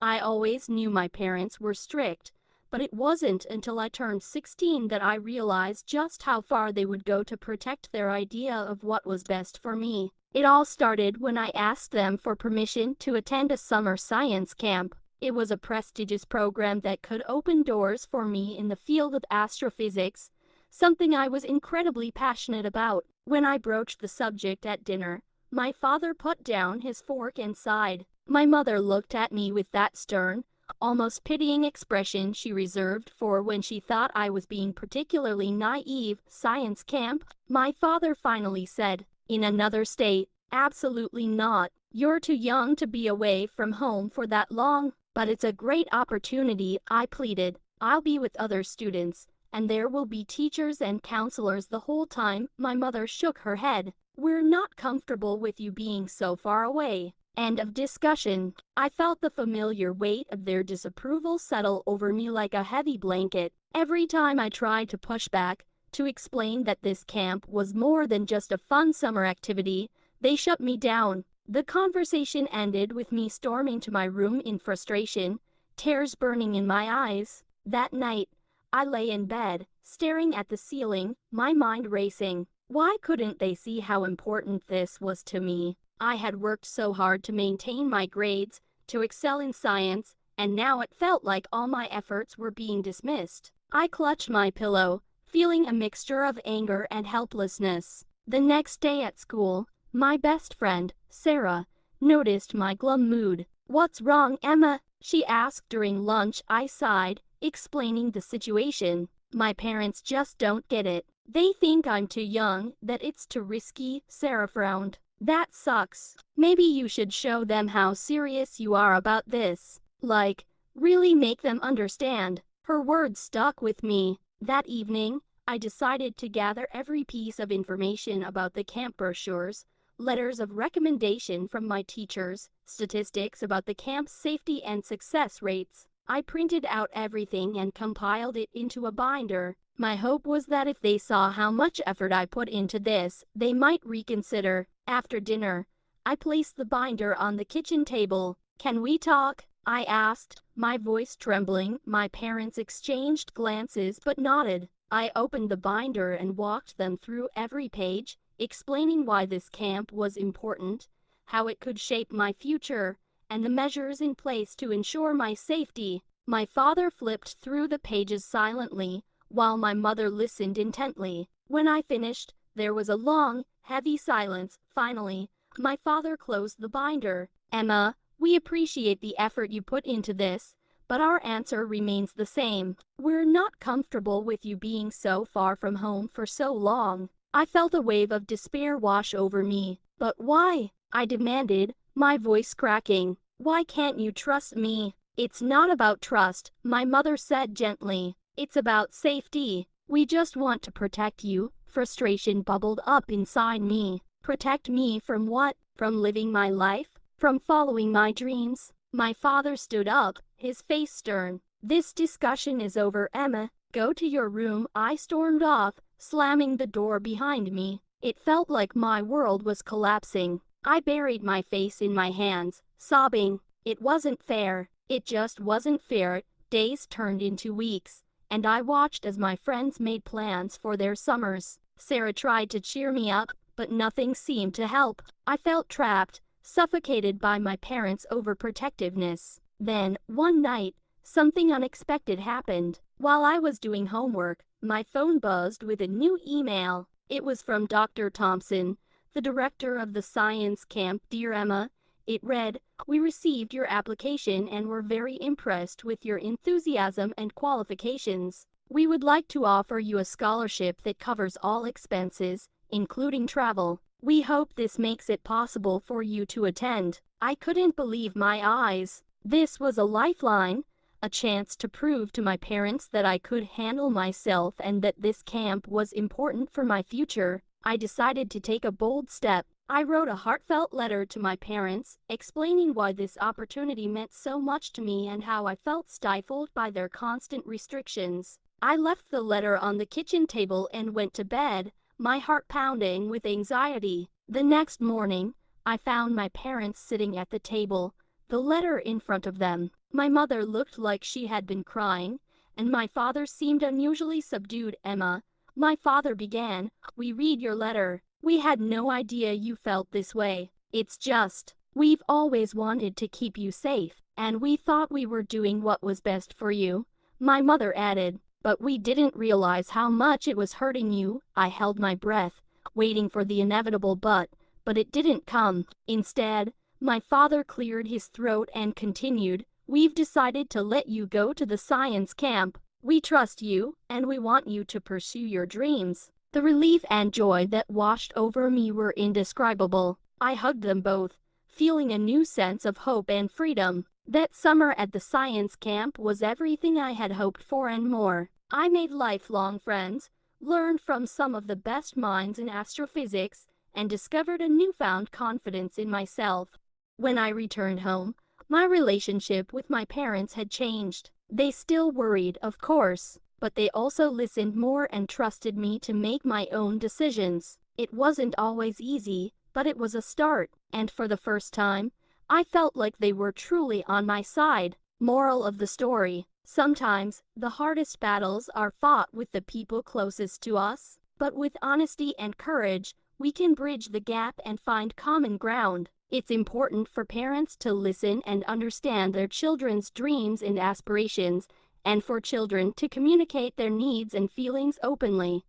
I always knew my parents were strict, but it wasn't until I turned 16 that I realized just how far they would go to protect their idea of what was best for me. It all started when I asked them for permission to attend a summer science camp. It was a prestigious program that could open doors for me in the field of astrophysics, something I was incredibly passionate about. When I broached the subject at dinner, my father put down his fork and sighed. My mother looked at me with that stern, almost pitying expression she reserved for when she thought I was being particularly naive. Science camp? My father finally said, in another state, absolutely not. You're too young to be away from home for that long. But it's a great opportunity, I pleaded. I'll be with other students, and there will be teachers and counselors the whole time. My mother shook her head. We're not comfortable with you being so far away. End of discussion. I felt the familiar weight of their disapproval settle over me like a heavy blanket. Every time I tried to push back, to explain that this camp was more than just a fun summer activity, they shut me down. The conversation ended with me storming to my room in frustration, tears burning in my eyes. That night, I lay in bed, staring at the ceiling, my mind racing. Why couldn't they see how important this was to me? I had worked so hard to maintain my grades, to excel in science, and now it felt like all my efforts were being dismissed. I clutched my pillow, feeling a mixture of anger and helplessness. The next day at school, my best friend, Sarah, noticed my glum mood. "What's wrong, Emma?" she asked during lunch. I sighed, explaining the situation. "My parents just don't get it. They think I'm too young, that it's too risky." Sarah frowned. "That sucks. Maybe you should show them how serious you are about this. Like, really make them understand." Her words stuck with me. That evening, I decided to gather every piece of information about the camp: brochures, letters of recommendation from my teachers, statistics about the camp's safety and success rates. I printed out everything and compiled it into a binder. My hope was that if they saw how much effort I put into this, they might reconsider. After dinner, I placed the binder on the kitchen table. "Can we talk?" I asked, my voice trembling. My parents exchanged glances but nodded. I opened the binder and walked them through every page, explaining why this camp was important, how it could shape my future, and the measures in place to ensure my safety. My father flipped through the pages silently, while my mother listened intently. When I finished, there was a long, heavy silence. Finally, my father closed the binder. "Emma, we appreciate the effort you put into this, but our answer remains the same. We're not comfortable with you being so far from home for so long." I felt a wave of despair wash over me. "But why?" I demanded, my voice cracking. "Why can't you trust me?" "It's not about trust," my mother said gently. "It's about safety. We just want to protect you." Frustration bubbled up inside me. Protect me from what? From living my life? From following my dreams? My father stood up, his face stern. "This discussion is over, Emma. Go to your room." I stormed off, slamming the door behind me. It felt like my world was collapsing. I buried my face in my hands, sobbing. It wasn't fair. It just wasn't fair. Days turned into weeks, and I watched as my friends made plans for their summers. Sarah tried to cheer me up, but nothing seemed to help. I felt trapped, suffocated by my parents' overprotectiveness. Then, one night, something unexpected happened. While I was doing homework, my phone buzzed with a new email. It was from Dr. Thompson, the director of the science camp. "Dear Emma," it read, "we received your application and were very impressed with your enthusiasm and qualifications. We would like to offer you a scholarship that covers all expenses, including travel. We hope this makes it possible for you to attend." I couldn't believe my eyes. This was a lifeline, a chance to prove to my parents that I could handle myself and that this camp was important for my future. I decided to take a bold step. I wrote a heartfelt letter to my parents, explaining why this opportunity meant so much to me and how I felt stifled by their constant restrictions. I left the letter on the kitchen table and went to bed, my heart pounding with anxiety. The next morning, I found my parents sitting at the table, the letter in front of them. My mother looked like she had been crying, and my father seemed unusually subdued. "Emma," my father began, "we read your letter. We had no idea you felt this way. It's just, we've always wanted to keep you safe, and we thought we were doing what was best for you," my mother added. "But we didn't realize how much it was hurting you." I held my breath, waiting for the inevitable but it didn't come. Instead, my father cleared his throat and continued, "We've decided to let you go to the science camp. We trust you, and we want you to pursue your dreams." The relief and joy that washed over me were indescribable. I hugged them both, feeling a new sense of hope and freedom. That summer at the science camp was everything I had hoped for and more. I made lifelong friends, learned from some of the best minds in astrophysics, and discovered a newfound confidence in myself. When I returned home, my relationship with my parents had changed. They still worried, of course, but they also listened more and trusted me to make my own decisions. It wasn't always easy, but it was a start, and for the first time, I felt like they were truly on my side. Moral of the story: sometimes, the hardest battles are fought with the people closest to us, but with honesty and courage, we can bridge the gap and find common ground. It's important for parents to listen and understand their children's dreams and aspirations, and for children to communicate their needs and feelings openly.